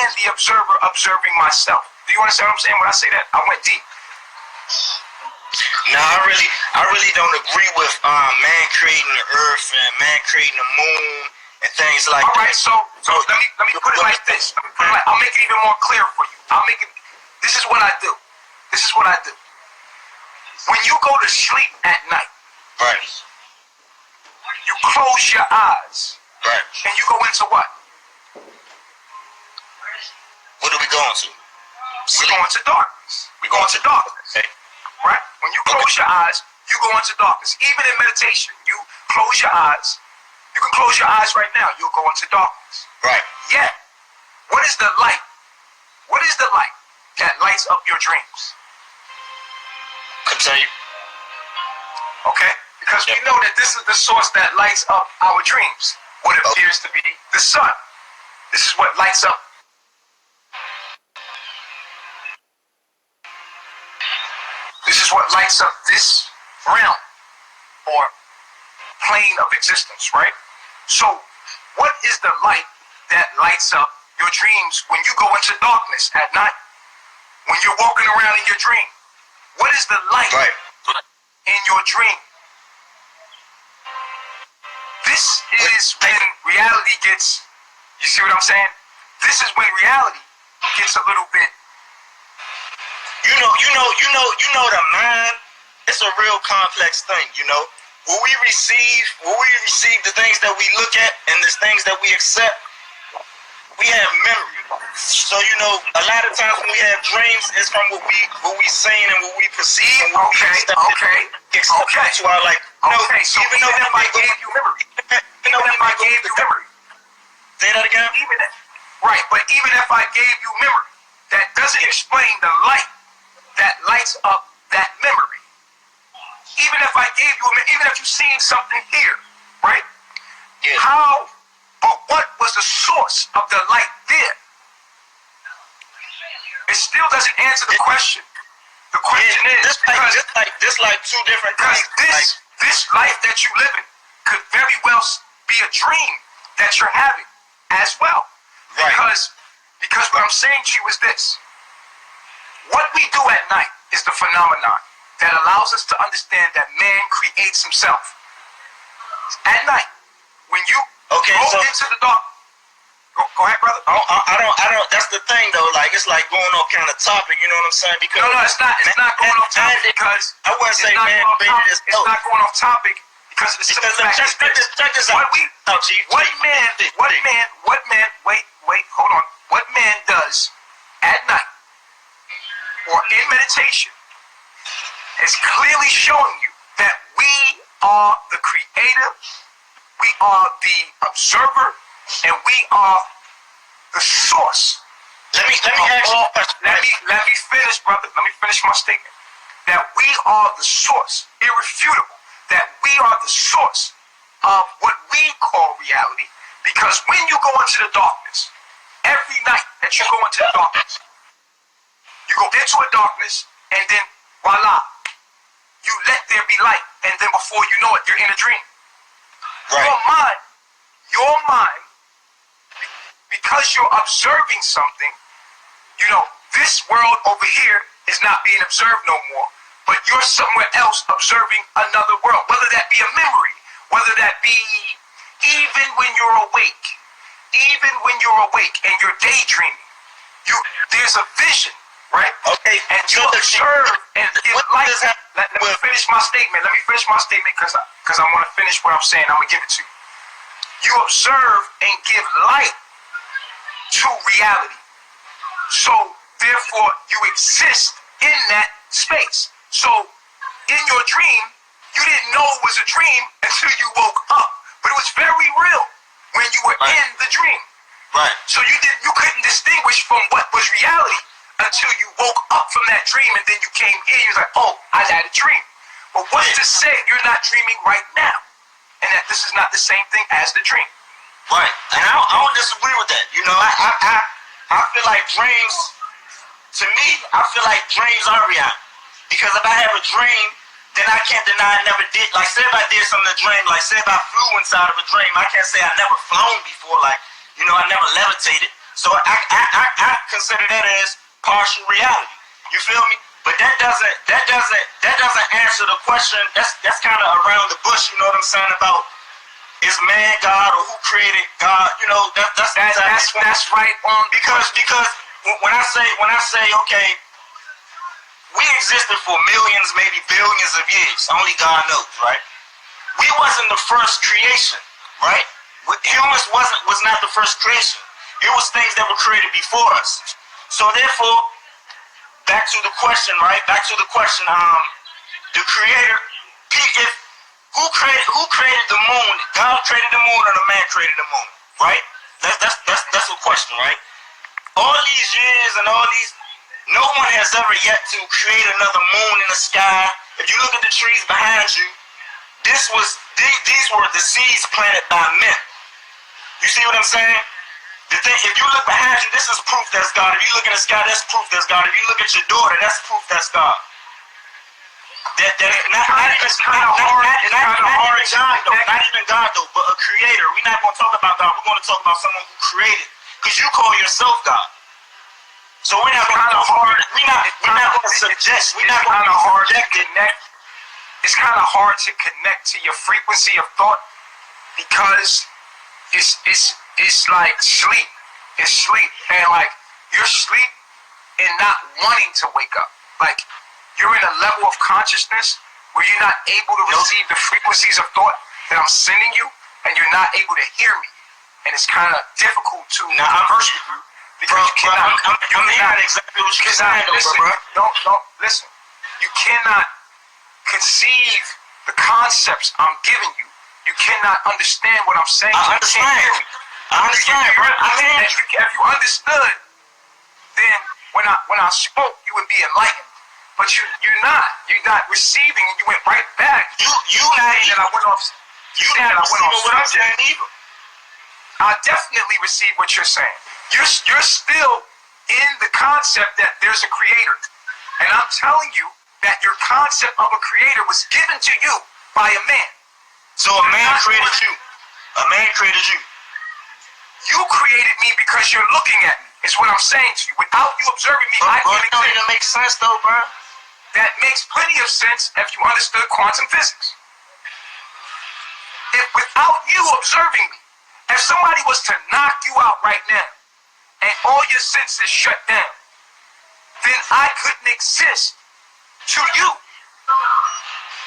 and the observer observing myself. Do you understand what I'm saying when I say that? I went deep. No, I really don't agree with man creating the earth and man creating the moon and things like that. All right, so let me put it like this. I'll make it even more clear for you. This is what I do. This is what I do. When you go to sleep at night, Right. you close your eyes. Right. And you go into what? What are we going to? We go into darkness. We go into darkness. Okay. Right? When you close your eyes, you go into darkness. Even in meditation, you close your eyes. You can close your eyes right now. You'll go into darkness. Right. Yet, what is the light? What is the light that lights up your dreams? Continue. Okay? Because we know that this is the source that lights up our dreams. What appears to be the sun. This is what lights up. This is what lights up this realm or plane of existence, right? So, what is the light that lights up your dreams when you go into darkness at night? When you're walking around in your dream, what is the light in your dream? This is when reality gets, you see what I'm saying? This is when reality gets a little bit. You know the mind, it's a real complex thing, you know. When we receive the things that we look at and the things that we accept, we have memory. So you know, a lot of times when we have dreams, it's from what we saying and what we perceive and what we accept to our like. So even if I gave you memory, say that again. But even if I gave you memory, that doesn't explain the light that lights up that memory. Even if I gave you, even if you've seen something here, right? Yeah. How or what was the source of the light there? It still doesn't answer the question. The question is this like two different things. This life that you live in could very well be a dream that you're having as well. Right. Because what I'm saying to you is this. What we do at night is the phenomenon that allows us to understand that man creates himself. At night, when you go into the dark, go ahead, brother. I don't. That's the thing, though. Like it's like going off kind of topic. You know what I'm saying? Because no, it's not. It's not going off topic because I wouldn't say man created this. It's not going off topic because of the simple fact is this. Check this out. What man? Wait, hold on. What man does at night or in meditation is clearly showing you that we are the creator, we are the observer, and we are the source. Let me ask you a question. Let me finish, brother. Let me finish my statement. That we are the source, irrefutable. That we are the source of what we call reality. Because when you go into the darkness, every night that you go into the darkness, you go into a darkness, and then voila, you let there be light, and then before you know it, you're in a dream. Right. Your mind, because you're observing something, you know, this world over here is not being observed no more, but you're somewhere else observing another world, whether that be a memory, whether that be even when you're awake and you're daydreaming, there's a vision, right? Okay. And you observe and give light. Let me finish my statement. Because I want to finish what I'm saying. I'm going to give it to you. You observe and give light to reality. So, therefore, you exist in that space. So, in your dream, you didn't know it was a dream until you woke up. But it was very real when you were in the dream. Right. So you couldn't distinguish from what was reality until you woke up from that dream, and then you came in, you was like, oh, I had a dream. But what's to say you're not dreaming right now? And that this is not the same thing as the dream. Right. And I don't disagree with that. You know, I feel like dreams, to me, I feel like dreams are reality. Because if I have a dream, then I can't deny I never did. Like, say if I did something in a dream, like say if I flew inside of a dream, I can't say I never flown before. Like, you know, I never levitated. So I consider that as partial reality. You feel me? But that doesn't answer the question. That's kind of around the bush. You know what I'm saying about is man God or who created God? You know that's right. Because when I say okay, we existed for millions, maybe billions of years. Only God knows, right? We wasn't the first creation, right? Humans was not the first creation. It was things that were created before us. So therefore, back to the question, right? Back to the question. The Creator, if who created the moon? God created the moon, or the man created the moon, right? That's a question, right? All these years and all these, no one has ever yet to create another moon in the sky. If you look at the trees behind you, these were the seeds planted by men. You see what I'm saying? If you look behind you, this is proof that's God. If you look in the sky, that's proof that's God. If you look at your daughter, that's proof that's God. Not even God though, but a creator. We're not going to talk about God. We're going to talk about someone who created. Because you call yourself God. So we're not going to suggest. We're not going to connect. It's kind of hard to connect to your frequency of thought because it's like sleep. It's sleep, and like you're sleep and not wanting to wake up. Like you're in a level of consciousness where you're not able to receive the frequencies of thought that I'm sending you, and you're not able to hear me. And it's kind of difficult to converse with you because you cannot. I'm hearing exactly what you're saying, bro. Don't listen. You cannot conceive the concepts I'm giving you. You cannot understand what I'm saying. I understand. I understand, bro. If you understood, then when I spoke, you would be enlightened. But you're not. You're not receiving, and you went right back. You not even. I went off. You not receiving what I'm saying either. I definitely receive what you're saying. You're still in the concept that there's a creator, and I'm telling you that your concept of a creator was given to you by a man. So a man created you. A man created you. You created me because you're looking at me. Is what I'm saying to you. Without you observing me, I can't exist. That don't make sense though, bro. That makes plenty of sense if you understood quantum physics. If without you observing me, if somebody was to knock you out right now and all your senses shut down, then I couldn't exist to you.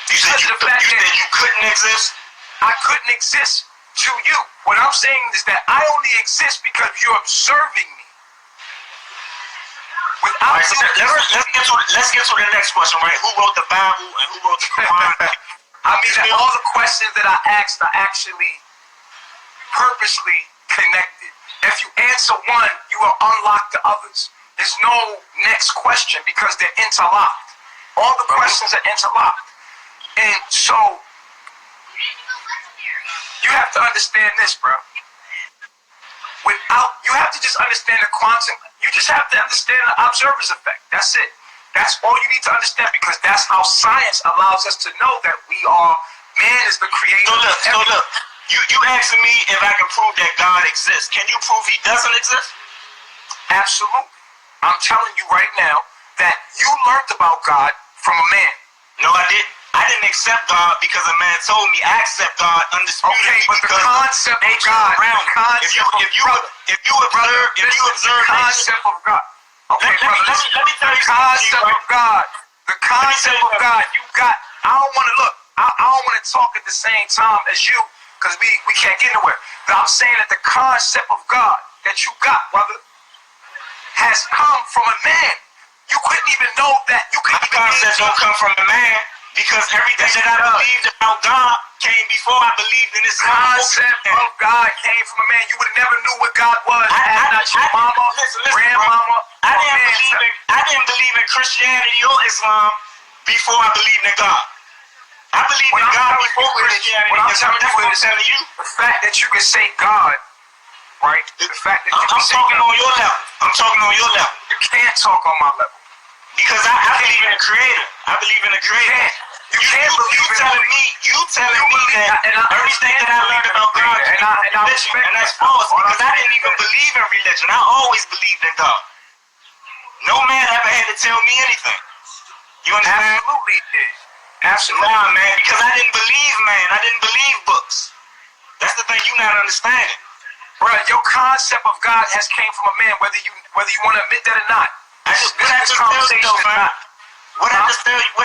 You said you couldn't exist? I couldn't exist to you. What I'm saying is that I only exist because you're observing me. Without so let's get to the next question, right? Who wrote the Bible and who wrote the Quran? I mean, all the questions that I asked are actually purposely connected. If you answer one, you will unlock the others. There's no next question because they're interlocked. All the questions are interlocked. And so, you have to understand this, bro. You have to just understand the quantum, you just have to understand the observer's effect. That's it. That's all you need to understand because that's how science allows us to know that man is the creator. So look, you asking me if I can prove that God exists. Can you prove he doesn't exist? Absolutely. I'm telling you right now that you learned about God from a man. No, I didn't. I didn't accept God because a man told me. I accept God undisputedly. Okay, but the concept of God, if you observe the concept of God. Okay, brother. Let me tell you the concept of God. You got. I don't want to look. I don't want to talk at the same time as you because we can't get nowhere. But I'm saying that the concept of God that you got, brother, has come from a man. You couldn't even know that. My concept don't come from a man. Because everything that I believed about God came before I believed in this concept of God came from a man. You would have never knew what God was. Grandmama. I didn't believe in Christianity or Islam before I believed in God. I believed in God before Christianity. What I'm telling you, the fact that you can say God, right? The fact that you can say God. I'm talking on your level. I'm talking on your level. You can't talk on my level. Because I believe in a creator. I believe in a creator. You can't believe you telling me that everything that I learned about God is religion, and that's false because I didn't even believe in religion. I always believed in God. No man ever had to tell me anything. You understand? Absolutely did. Absolutely. Nah, man, because I didn't believe man. I didn't believe books. That's the thing you not understanding. Bro, your concept of God has came from a man, whether you want to admit that or not. What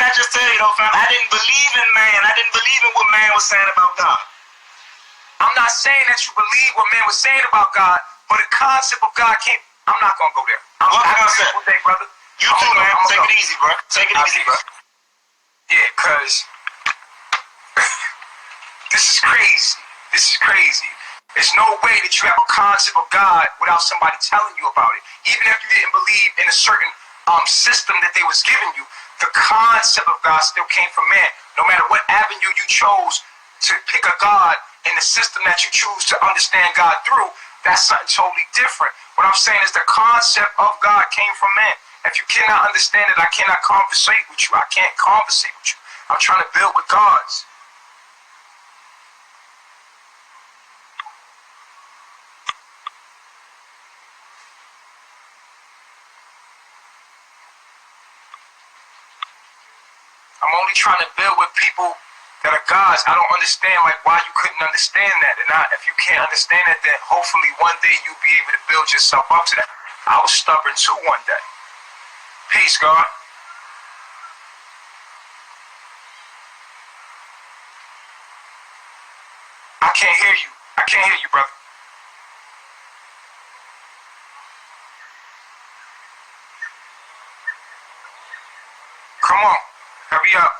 I just tell you though, fam, I didn't believe in man. I didn't believe in what man was saying about God. I'm not saying that you believe what man was saying about God, but the concept of God came. I'm not gonna go there. What concept? Day, brother. You too, man. Take it easy, bro. Take it easy, bro. Yeah, cause this is crazy. This is crazy. There's no way that you have a concept of God without somebody telling you about it. Even if you didn't believe in a certain system that they was giving you, the concept of God still came from man. No matter what avenue you chose to pick a God in the system that you choose to understand God through, that's something totally different. What I'm saying is the concept of God came from man. If you cannot understand it, I cannot conversate with you. I can't conversate with you. I'm trying to build with gods. I'm only trying to build with people that are gods. I don't understand like why you couldn't understand that. And if you can't understand it, then hopefully one day you'll be able to build yourself up to that. I was stubborn too one day. Peace, God. I can't hear you. I can't hear you, brother. Come on. Hurry up.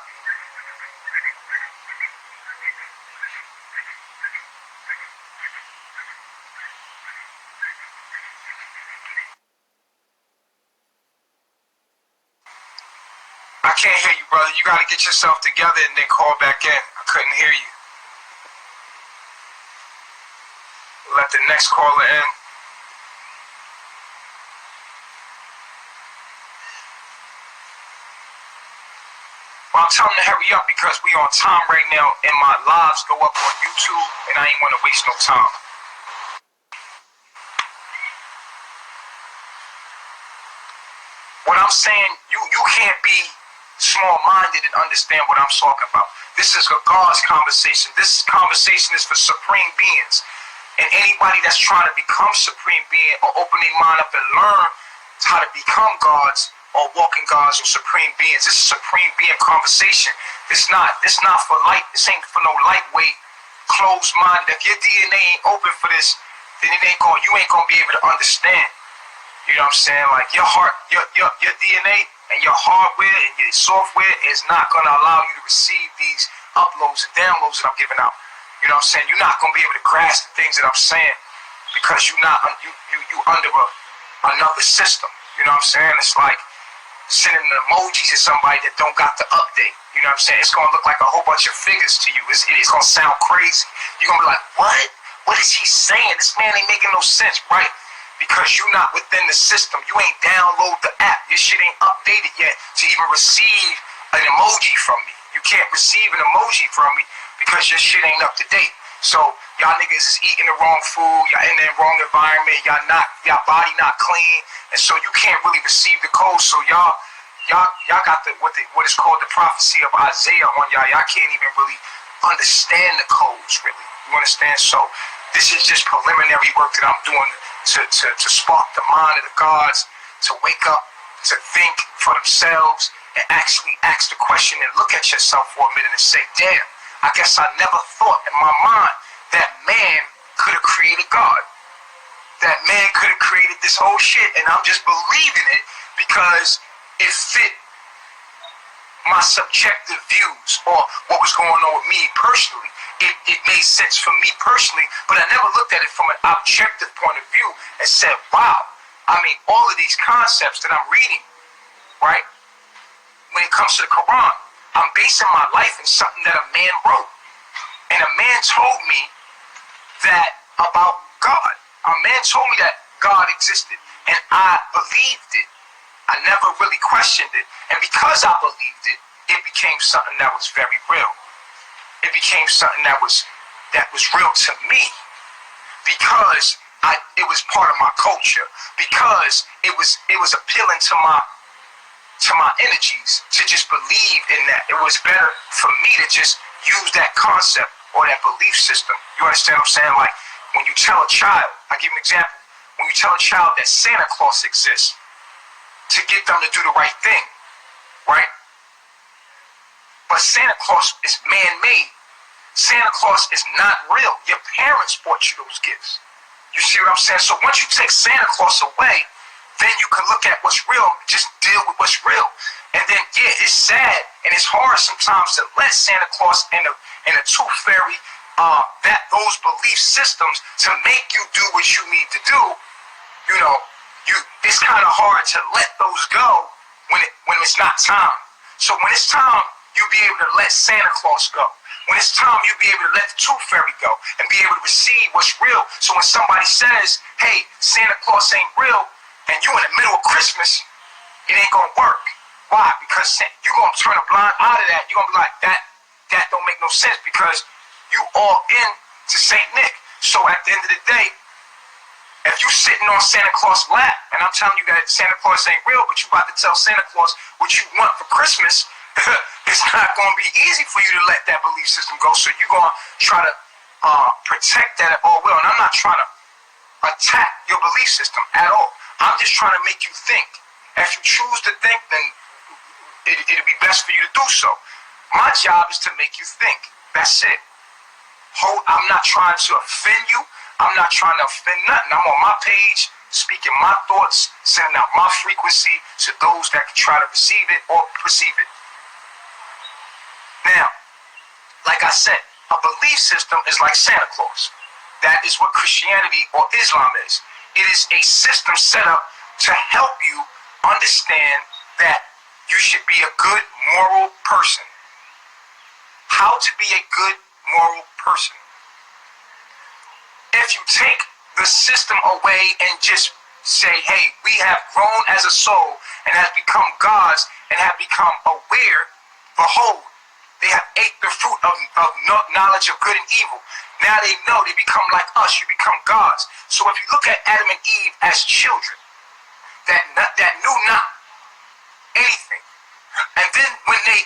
I can't hear you, brother. You got to get yourself together and then call back in. I couldn't hear you. Let the next caller in. Well, I'm telling them to hurry up because we on time right now and my lives go up on YouTube and I ain't want to waste no time. What I'm saying, you can't be small-minded and understand what I'm talking about. This is a God's conversation. This conversation is for supreme beings. And anybody that's trying to become supreme being or open their mind up and learn how to become gods or walking gods or supreme beings. This is supreme being conversation. It's not for light. This ain't for no lightweight, closed-minded. If your DNA ain't open for this, then you ain't gonna be able to understand. You know what I'm saying? Like your heart, your DNA and your hardware and your software is not gonna allow you to receive these uploads and downloads that I'm giving out. You know what I'm saying? You're not gonna be able to grasp the things that I'm saying because you under another system. You know what I'm saying? It's like sending emojis to somebody that don't got the update. You know what I'm saying? It's gonna look like a whole bunch of figures to you. It's gonna sound crazy. You're gonna be like, what? What is he saying? This man ain't making no sense, right? Because you're not within the system. You ain't download the app. Your shit ain't updated yet to even receive an emoji from me. You can't receive an emoji from me because your shit ain't up to date. So y'all niggas is eating the wrong food, y'all in the wrong environment, y'all body not clean, and so you can't really receive the code. So y'all got what is called the prophecy of Isaiah on y'all. Y'all can't even really understand the codes really. You understand? So this is just preliminary work that I'm doing to spark the mind of the gods, to wake up, to think for themselves, and actually ask the question and look at yourself for a minute and say, damn, I guess I never thought in my mind that man could have created God. That man could have created this whole shit, and I'm just believing it because it fit my subjective views or what was going on with me personally. It made sense for me personally, but I never looked at it from an objective point of view and said, wow, I mean, all of these concepts that I'm reading, right, when it comes to the Quran, I'm basing my life in something that a man wrote. And a man told me that about God. A man told me that God existed, and I believed it. I never really questioned it. And because I believed it, it became something that was very real. It became something that was real to me because it was part of my culture, because it was appealing to my energies to just believe in that. It was better for me to just use that concept or that belief system. You understand what I'm saying? Like when you tell a child, I'll give you an example. When you tell a child that Santa Claus exists to get them to do the right thing, right? But Santa Claus is man-made. Santa Claus is not real. Your parents bought you those gifts. You see what I'm saying? So once you take Santa Claus away, then you can look at what's real, just deal with what's real. And then, yeah, it's sad and it's hard sometimes to let Santa Claus and the Tooth Fairy, those belief systems to make you do what you need to do. You know, it's kind of hard to let those go when it's not time. So when it's time, you'll be able to let Santa Claus go. When it's time, you'll be able to let the Tooth Fairy go and be able to receive what's real. So when somebody says, hey, Santa Claus ain't real, and you in the middle of Christmas, it ain't gonna work. Why? Because you're gonna turn a blind eye to that. You're gonna be like, that don't make no sense because you all in to Saint Nick. So at the end of the day, if you sitting on Santa Claus' lap, and I'm telling you that Santa Claus ain't real, but you about to tell Santa Claus what you want for Christmas, it's not gonna be easy for you to let that belief system go. So you're gonna try to protect that at all will. And I'm not trying to attack your belief system at all. I'm just trying to make you think. If you choose to think, then it'll be best for you to do so. My job is to make you think. That's it. I'm not trying to offend you. I'm not trying to offend nothing. I'm on my page, speaking my thoughts, sending out my frequency to those that can try to receive it or perceive it. Now, like I said, a belief system is like Santa Claus. That is what Christianity or Islam is. It is a system set up to help you understand that you should be a good moral person. How to be a good moral person. If you take the system away and just say, hey, we have grown as a soul and have become gods and have become aware, behold, they have ate the fruit of knowledge of good and evil. Now they know, they become like us, you become gods. So if you look at Adam and Eve as children, that knew not anything, and then when they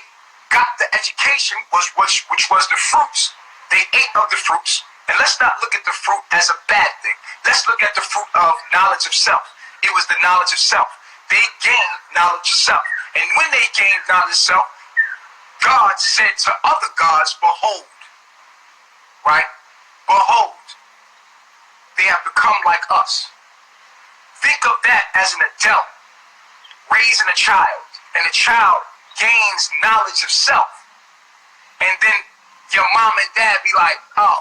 got the education, which was the fruits, they ate of the fruits. And let's not look at the fruit as a bad thing. Let's look at the fruit of knowledge of self. It was the knowledge of self. They gained knowledge of self. And when they gained knowledge of self, God said to other gods, behold, right? Behold, they have become like us. Think of that as an adult raising a child, and the child gains knowledge of self. And then your mom and dad be like, oh,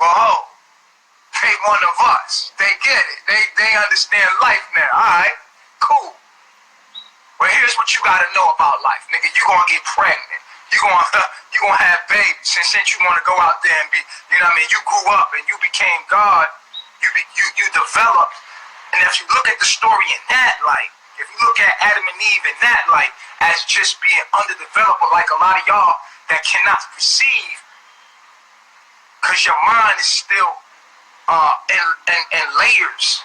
behold, they one of us. They get it. They understand life now. All right, cool. Well, here's what you gotta know about life, nigga. You gonna get pregnant. You gonna have babies. And since you wanna go out there and be, you know what I mean? You grew up and you became God. You developed. And if you look at the story in that light, if you look at Adam and Eve in that light as just being underdeveloped, like a lot of y'all that cannot perceive, because your mind is still in layers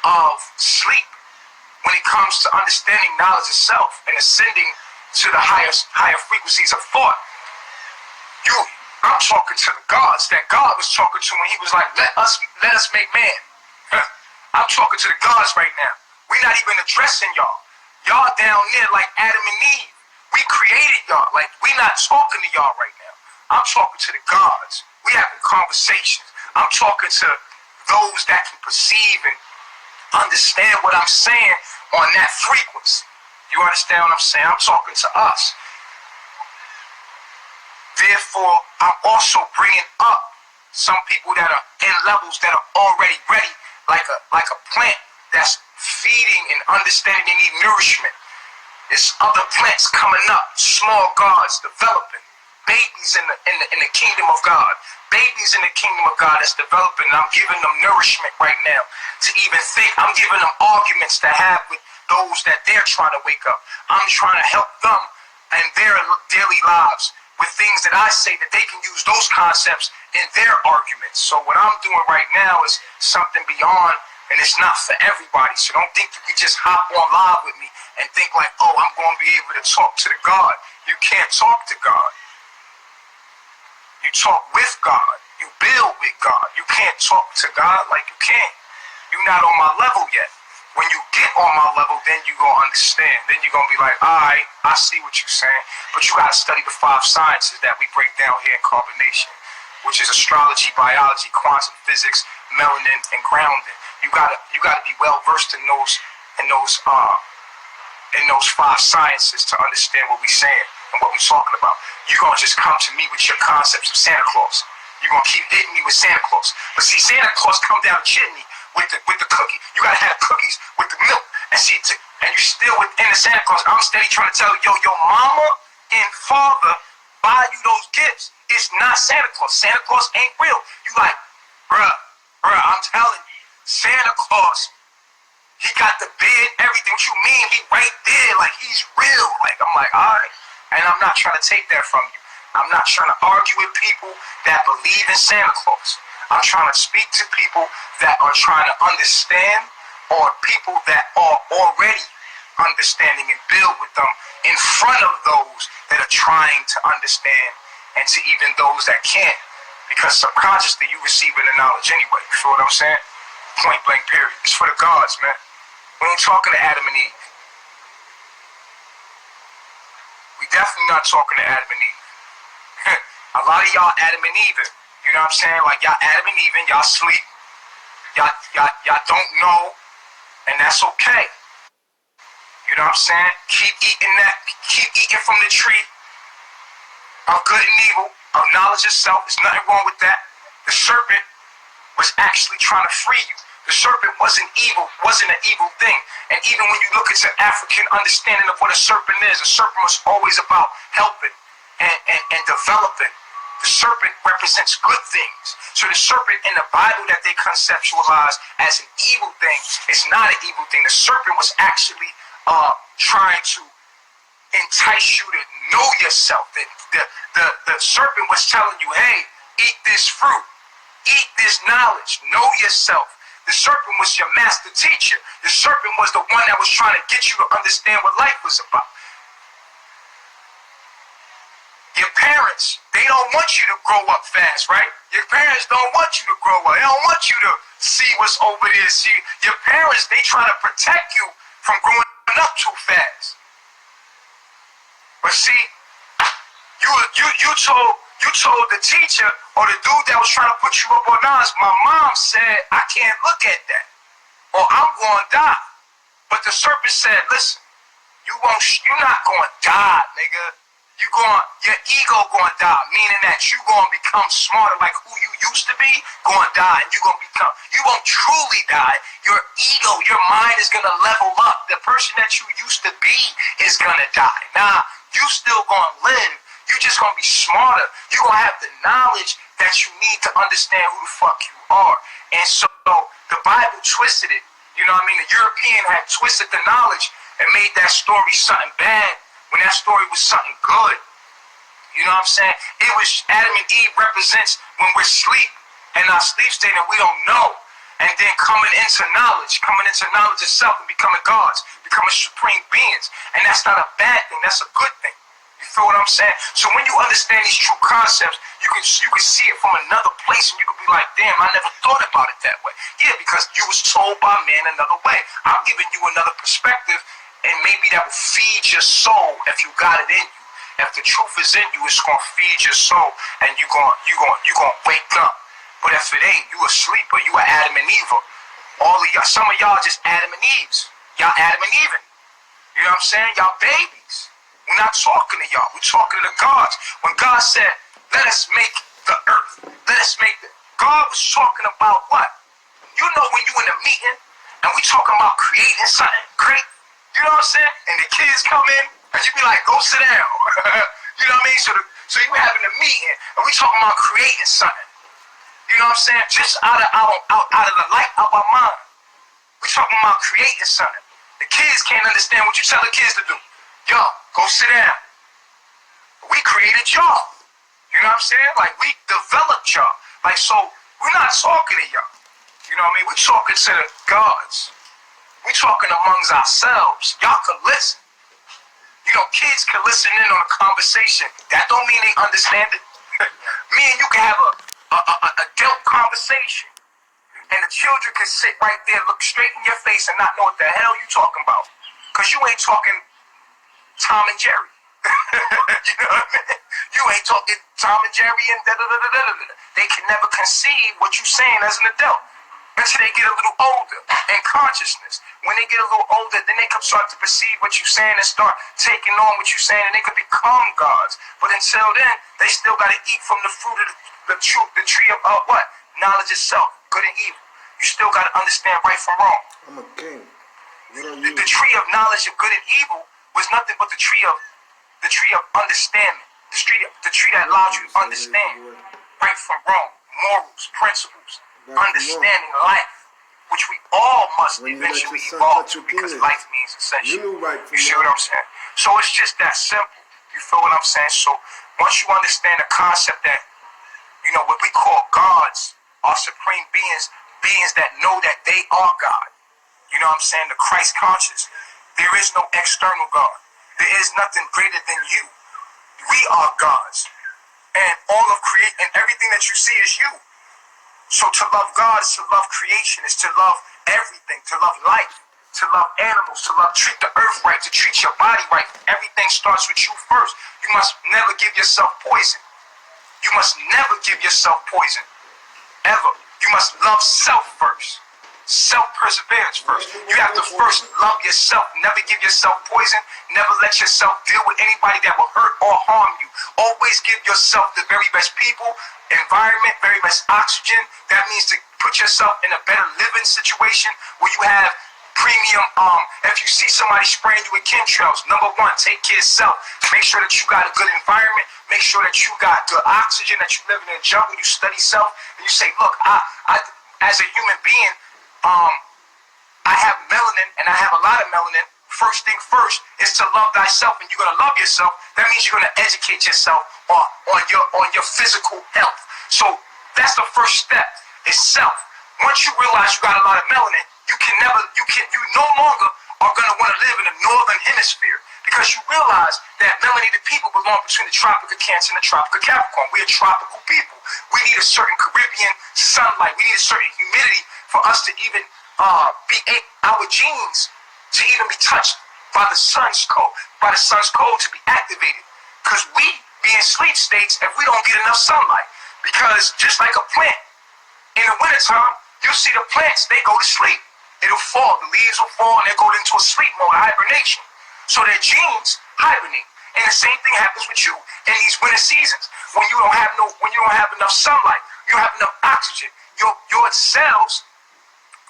of sleep when it comes to understanding knowledge of self and ascending to the higher frequencies of thought. I'm talking to the gods that God was talking to when he was like, let us make man. I'm talking to the gods right now. We're not even addressing y'all. Y'all down there like Adam and Eve. We created y'all. Like, we're not talking to y'all right now. I'm talking to the gods. We having conversations. I'm talking to those that can perceive and understand what I'm saying on that frequency. You understand what I'm saying? I'm talking to us. Therefore, I'm also bringing up some people that are in levels that are already ready, like a plant that's feeding and understanding they need nourishment. There's other plants coming up, small gods developing, babies in the kingdom of God, babies in the kingdom of God that's developing. And I'm giving them nourishment right now to even think. I'm giving them arguments to have with those that they're trying to wake up. I'm trying to help them in their daily lives with things that I say that they can use those concepts in their arguments. So what I'm doing right now is something beyond, and it's not for everybody. So don't think you can just hop on live with me and think like, oh, I'm going to be able to talk to the God. You can't talk to God. You talk with God. You build with God. You can't talk to God like you can't. You're not on my level yet. When you get on my level, then you're going to understand. Then you're going to be like, all right, I see what you're saying. But you got to study the 5 sciences that we break down here in CarbonNation, which is astrology, biology, quantum physics, melanin, and grounding. You got to be well versed in those 5 sciences to understand what we're saying and what we're talking about. You're going to just come to me with your concepts of Santa Claus. You're going to keep hitting me with Santa Claus. But see, Santa Claus come down the chimney with the cookie. You gotta have cookies with the milk. And see, and you still within the Santa Claus. I'm steady trying to tell you, yo, your mama and father buy you those gifts. It's not Santa Claus. Santa Claus ain't real. You like, bruh, I'm telling you, Santa Claus, he got the beard, everything. What you mean? He right there, like he's real. Like, I'm like, all right. And I'm not trying to take that from you. I'm not trying to argue with people that believe in Santa Claus. I'm trying to speak to people that are trying to understand, or people that are already understanding, and build with them in front of those that are trying to understand, and to even those that can't. Because subconsciously you receiving the knowledge anyway. You feel what I'm saying? Point blank period. It's for the gods, man. We ain't talking to Adam and Eve. We definitely not talking to Adam and Eve. A lot of y'all Adam and Eve. You know what I'm saying? Like y'all Adam and Eve, y'all sleep. Y'all don't know, and that's okay. You know what I'm saying? Keep eating that. Keep eating from the tree of good and evil, of knowledge of self. There's nothing wrong with that. The serpent was actually trying to free you. The serpent wasn't evil, wasn't an evil thing. And even when you look into African understanding of what a serpent is, a serpent was always about helping and developing. The serpent represents good things. So the serpent in the Bible that they conceptualize as an evil thing is not an evil thing. The serpent was actually trying to entice you to know yourself. The serpent was telling you, hey, eat this fruit, eat this knowledge, know yourself. The serpent was your master teacher. The serpent was the one that was trying to get you to understand what life was about. Your parents, they don't want you to grow up fast, right? Your parents don't want you to grow up. They don't want you to see what's over there. See, your parents, they try to protect you from growing up too fast. But see, you told the teacher or the dude that was trying to put you up on honors, my mom said, I can't look at that, or I'm going to die. But the serpent said, listen, you're not going to die, nigga. Your ego gonna die, meaning that you gonna become smarter, like who you used to be, gonna die, and you won't truly die. Your ego, your mind is gonna level up. The person that you used to be is gonna die. Nah, you still gonna live. You just gonna be smarter. You gonna have the knowledge that you need to understand who the fuck you are. And so the Bible twisted it. You know what I mean? The European had twisted the knowledge and made that story something bad, when that story was something good. You know what I'm saying? It was Adam and Eve represents when we're asleep in our sleep state and we don't know. And then coming into knowledge of self and becoming gods, becoming supreme beings. And that's not a bad thing, that's a good thing. You feel what I'm saying? So when you understand these true concepts, you can see it from another place, and you can be like, damn, I never thought about it that way. Yeah, because you was told by man another way. I'm giving you another perspective, and maybe that will feed your soul if you got it in you. If the truth is in you, it's gonna feed your soul, and you're gonna wake up. But if it ain't, you a sleeper, you are Adam and Eve. All of y'all, some of y'all just Adam and Eves. Y'all Adam and Eve. You know what I'm saying? Y'all babies. We're not talking to y'all. We're talking to the gods. When God said, let us make the earth. Let us make the... God was talking about what? You know when you in a meeting and we talking about creating something great, you know what I'm saying? And the kids come in and you be like, go sit down. You know what I mean? So you having a meeting and we talking about creating something. You know what I'm saying? Just out of the light of our mind. We talking about creating something. The kids can't understand what you tell the kids to do. Yo, go sit down. We created y'all. You know what I'm saying? Like, we developed y'all. Like, so we're not talking to y'all. You know what I mean? We're talking to the gods. We're talking amongst ourselves. Y'all can listen. You know, kids can listen in on a conversation. That don't mean they understand it. Me and you can have a adult conversation, and the children can sit right there, look straight in your face, and not know what the hell you talking about. Because you ain't talking Tom and Jerry. You know what I mean? You ain't talking Tom and Jerry and da-da-da-da-da-da. They can never conceive what you're saying as an adult until they get a little older in consciousness. When they get a little older, then they can start to perceive what you're saying and start taking on what you're saying, and they could become gods. But until then, they still got to eat from the fruit of the truth, the tree of what? Knowledge itself, good and evil. You still got to understand right from wrong. I'm a king. What are you? The tree of knowledge of good and evil was nothing but the tree of understanding. The tree that allows you to understand right from wrong, morals, principles, understanding life, which we all must eventually evolve to, because life means essential. You see what I'm saying? So it's just that simple. You feel what I'm saying? So once you understand the concept that, you know, what we call gods are supreme beings, beings that know that they are God. You know what I'm saying? The Christ conscious. There is no external God. There is nothing greater than you. We are gods. And all of and everything that you see is you. So to love God is to love creation, is to love everything, to love life, to love animals, to treat the earth right, to treat your body right. Everything starts with you first. You must never give yourself poison. You must never give yourself poison. Ever. You must love self first. Self-perseverance first. You have to first love yourself. Never give yourself poison. Never let yourself deal with anybody that will hurt or harm you. Always give yourself the very best people, environment, very best oxygen. That means to put yourself in a better living situation where you have premium. If you see somebody spraying you with chemtrails, number one, take care of self. Make sure that you got a good environment. Make sure that you got good oxygen, that you live in the jungle. You study self, and you say, look, I as a human being, I have melanin, and I have a lot of melanin. First thing first is to love thyself, and you're gonna love yourself. That means you're gonna educate yourself on your physical health. So that's the first step, is self. Once you realize you got a lot of melanin, you no longer are gonna want to live in the northern hemisphere, because you realize that melanated people belong between the Tropic of Cancer and the Tropic of Capricorn. We are tropical people. We need a certain Caribbean sunlight. We need a certain humidity for us to even our genes to even be touched by the sun's cold, to be activated. Because we be in sleep states if we don't get enough sunlight. Because just like a plant, in the wintertime, you'll see the plants, they go to sleep. It'll fall, the leaves will fall, and they go into a sleep mode, hibernation. So their genes hibernate. And the same thing happens with you in these winter seasons. When you don't have enough sunlight, you don't have enough oxygen. Your cells,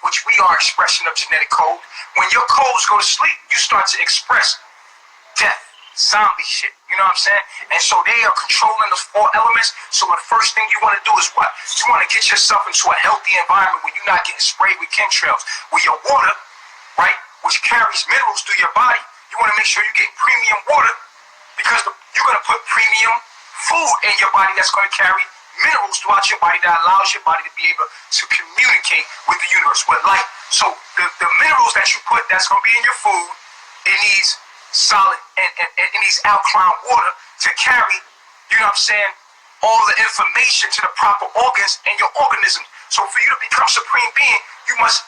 which we are expression of genetic code, when your codes go to sleep, you start to express death, zombie shit. You know what I'm saying? And so they are controlling those 4 elements. So the first thing you want to do is what? You want to get yourself into a healthy environment where you're not getting sprayed with chemtrails. Where your water, right, which carries minerals through your body, you want to make sure you get premium water, because you're going to put premium food in your body that's going to carry minerals throughout your body that allows your body to be able to communicate with the universe, with light. So the minerals that you put that's going to be in your food, it needs solid and it needs alkaline water to carry, you know what I'm saying, all the information to the proper organs and your organism. So for you to become supreme being, you must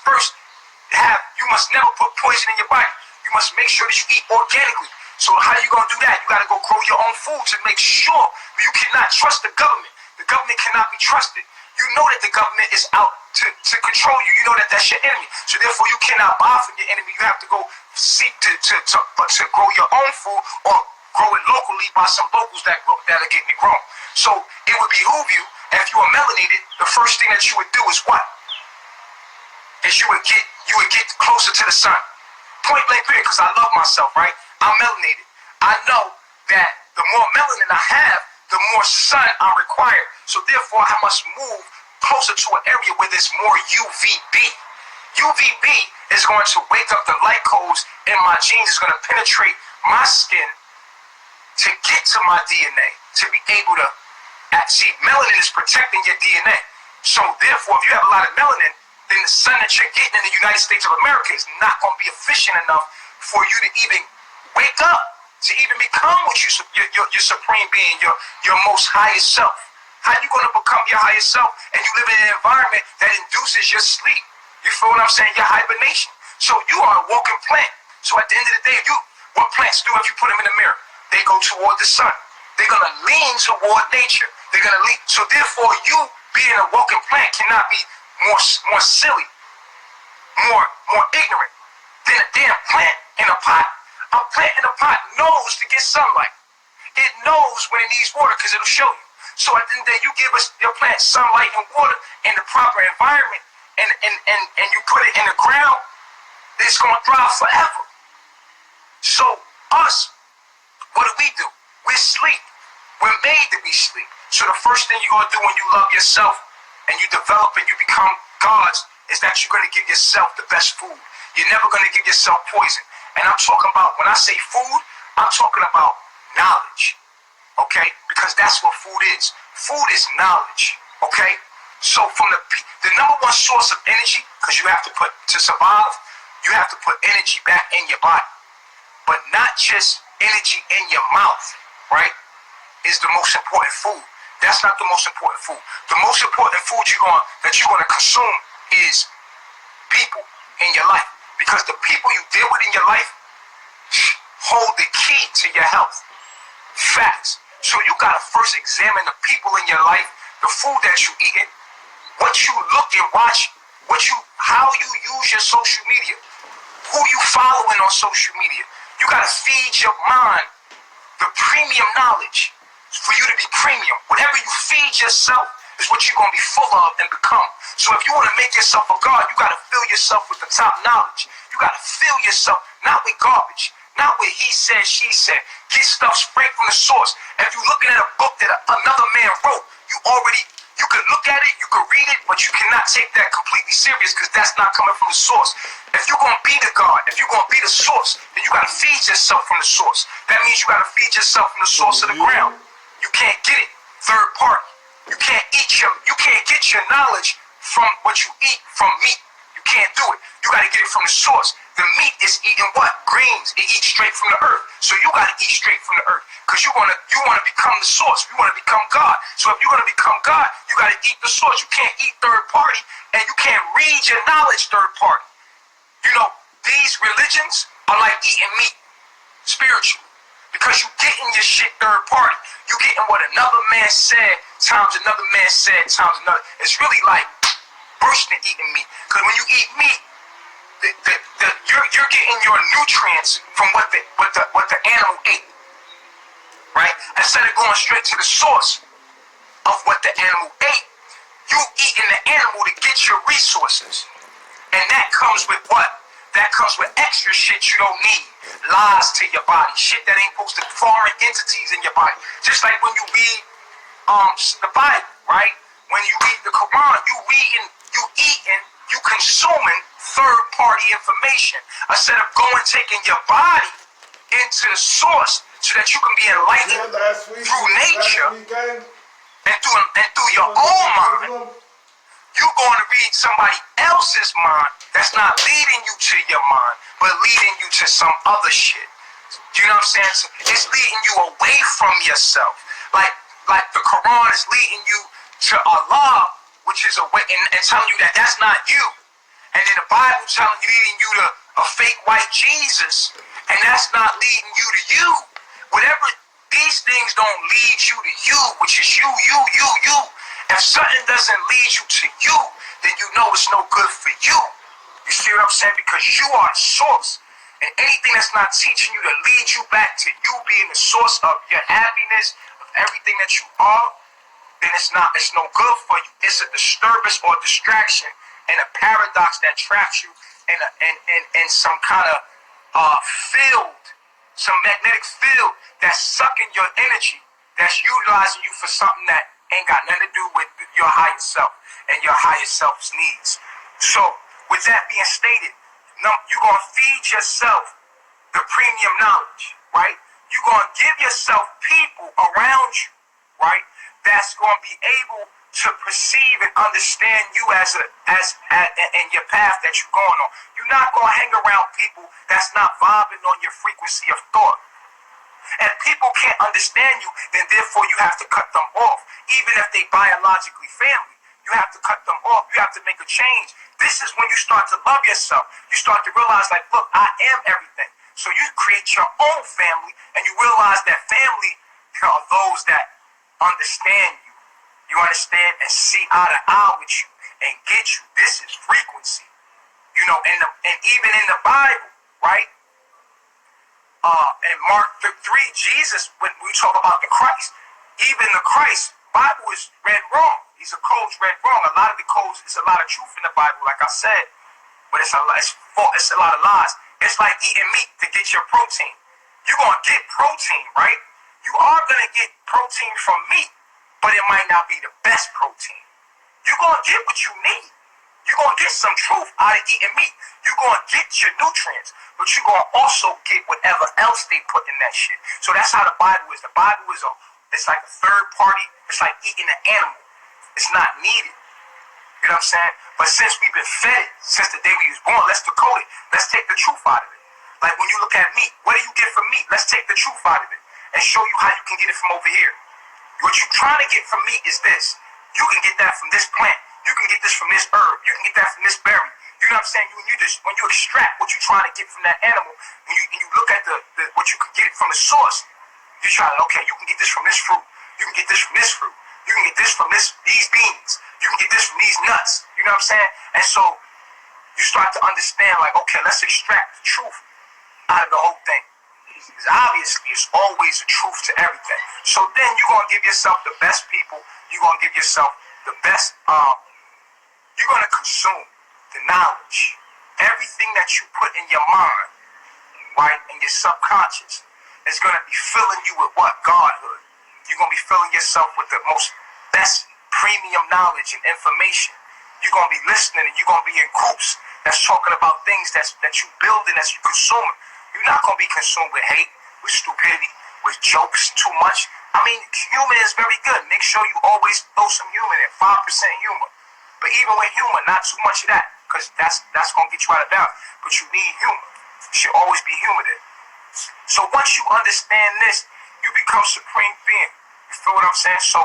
never put poison in your body. You must make sure that you eat organically. So how are you going to do that? You got to go grow your own food to make sure. You cannot trust the government. The government cannot be trusted. You know that the government is out to control you. You know that that's your enemy. So therefore, you cannot buy from your enemy. You have to go seek to grow your own food, or grow it locally by some locals that are getting it grown. So it would behoove you, if you are melanated, the first thing that you would do is what? Is you would get closer to the sun. Point blank period, because I love myself, right? I'm melanated. I know that the more melanin I have, the more sun I require. So therefore, I must move closer to an area where there's more UVB. UVB is going to wake up the light codes in my genes. It's going to penetrate my skin to get to my DNA, to be able to see melanin is protecting your DNA. So therefore, if you have a lot of melanin, then the sun that you're getting in the United States of America is not going to be efficient enough for you to even wake up, to even become what your supreme being, your most highest self. How are you going to become your highest self and you live in an environment that induces your sleep? You feel what I'm saying? Your hibernation. So you are a walking plant. So at the end of the day, what plants do if you put them in the mirror? They go toward the sun. They're going to lean toward nature. They're going to lean. So therefore, you being a walking plant cannot be more silly, more ignorant than a damn plant in a pot. A plant in a pot knows to get sunlight. It knows when it needs water because it'll show you. So at the end of the day, you give us your plant sunlight and water in the proper environment, and you put it in the ground, it's going to thrive forever. So us, what do? We're sleep. We're made to be sleep. So the first thing you're going to do when you love yourself and you develop and you become gods is that you're going to give yourself the best food. You're never going to give yourself poison. And I'm talking about, when I say food, I'm talking about knowledge. Okay? Because that's what food is. Food is knowledge. Okay? So from the number one source of energy, because you have to survive, you have to put energy back in your body. But not just energy in your mouth, right? Is the most important food. That's not the most important food. The most important food that you're gonna consume is people in your life. Because the people you deal with in your life hold the key to your health. Facts. So you gotta first examine the people in your life, the food that you eating, what you look and watch, how you use your social media, who you following on social media. You gotta feed your mind the premium knowledge for you to be premium. Whatever you feed yourself is what you're gonna be full of and become. So if you wanna make yourself a god, you gotta fill yourself with the top knowledge. You gotta fill yourself, not with garbage, not with he said, she said. Get stuff straight from the source. If you're looking at a book that another man wrote, you can look at it, you can read it, but you cannot take that completely serious because that's not coming from the source. If you're going to be the God, if you're going to be the source, then you got to feed yourself from the source. That means you got to feed yourself from the source of the ground. You can't get it third party. You can't get your knowledge from what you eat from meat. You can't do it. You got to get it from the source. The meat is eating what? Greens. It eats straight from the earth. So you got to eat straight from the earth because you want to become the source. You want to become God. So if you're going to become God, you got to eat the source. You can't eat third party, and you can't read your knowledge third party. You know, these religions are like eating meat spiritually because you getting your shit third party. You getting what another man said times another man said times another. It's really like bursting eating meat because when you eat meat, you're getting your nutrients from what the animal ate, right? Instead of going straight to the source of what the animal ate, you eating the animal to get your resources, and that comes with what? That comes with extra shit you don't need. Lies to your body, shit that ain't supposed to, foreign entities in your body. Just like when you read the Bible, right? When you read the Quran, you consuming third-party information instead of taking your body into the source so that you can be enlightened through nature and through your own mind. You're going to read somebody else's mind that's not leading you to your mind, but leading you to some other shit. You know what I'm saying? So it's leading you away from yourself. Like the Quran is leading you to Allah, which is a way, and telling you that that's not you. And then the Bible leading you to a fake white Jesus, and that's not leading you to you. Whatever, these things don't lead you to you, which is you. If something doesn't lead you to you, then you know it's no good for you. You see what I'm saying? Because you are the source. And anything that's not teaching you to lead you back to you being the source of your happiness, of everything that you are, then it's no good for you. It's a disturbance or distraction and a paradox that traps you in some kind of field, some magnetic field that's sucking your energy, that's utilizing you for something that ain't got nothing to do with your higher self and your higher self's needs. So with that being stated, you're going to feed yourself the premium knowledge, right? You're going to give yourself people around you, right, that's going to be able to perceive and understand you as in your path that you're going on. You're not going to hang around people that's not vibing on your frequency of thought. And people can't understand you, then therefore you have to cut them off. Even if they biologically family, you have to cut them off. You have to make a change. This is when you start to love yourself. You start to realize, like, look, I am everything. So you create your own family, and you realize that family are those that understand you. You understand and see eye to eye with you and get you. This is frequency. You know, and even in the Bible, right? In Mark 3, Jesus, when we talk about the Christ, even the Christ, Bible is read wrong. These are codes read wrong. A lot of the codes, it's a lot of truth in the Bible, like I said, but it's a lot of lies. It's like eating meat to get your protein. You're going to get protein, right? You are going to get protein from meat, but it might not be the best protein. You're going to get what you need. You're going to get some truth out of eating meat. You're going to get your nutrients, but you're going to also get whatever else they put in that shit. So that's how the Bible is. The Bible is it's like a third party. It's like eating an animal. It's not needed. You know what I'm saying? But since we've been fed it, since the day we was born, let's decode it. Let's take the truth out of it. Like when you look at meat, what do you get from meat? Let's take the truth out of it and show you how you can get it from over here. What you're trying to get from meat is this. You can get that from this plant. You can get this from this herb. You can get that from this berry. You know what I'm saying? When you extract what you're trying to get from that animal, and you look at what you can get from the source, you try to, okay, you can get this from this fruit. You can get this from this fruit. You can get this from these beans. You can get this from these nuts. You know what I'm saying? And so you start to understand, like, okay, let's extract the truth out of the whole thing. Because obviously, it's always the truth to everything. So then you're going to give yourself the best people. You're going to give yourself the best, you're going to consume the knowledge. Everything that you put in your mind, right, in your subconscious, is going to be filling you with what? Godhood. You're going to be filling yourself with the most best premium knowledge and information. You're going to be listening, and you're going to be in groups that's talking about things that you building, that you consuming. You're not going to be consumed with hate, with stupidity, with jokes too much. I mean, humor is very good. Make sure you always throw some humor in, 5% humor. But even with humor, not too much of that, because that's going to get you out of balance. But you need humor. There should always be humor there. So once you understand this, you become supreme being. You feel what I'm saying? So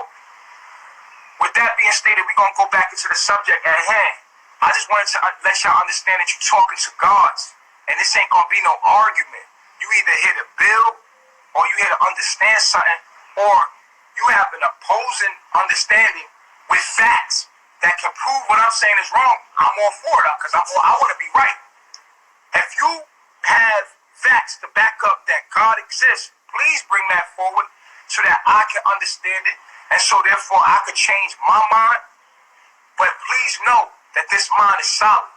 with that being stated, we're going to go back into the subject at hand. I just wanted to let y'all understand that you're talking to gods. And this ain't going to be no argument. You either here to build, or you here to understand something, or you have an opposing understanding with facts that can prove what I'm saying is wrong. I'm all for it, because I want to be right. If you have facts to back up that God exists, please bring that forward so that I can understand it, and so therefore I could change my mind. But please know that this mind is solid.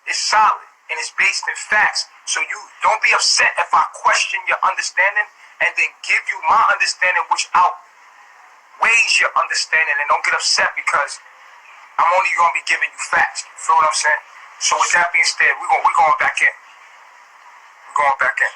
It's solid, and it's based in facts. So you don't be upset if I question your understanding and then give you my understanding, which outweighs your understanding. And don't get upset because I'm only going to be giving you facts. You feel what I'm saying? So with that being said, we're going back in. We're going back in.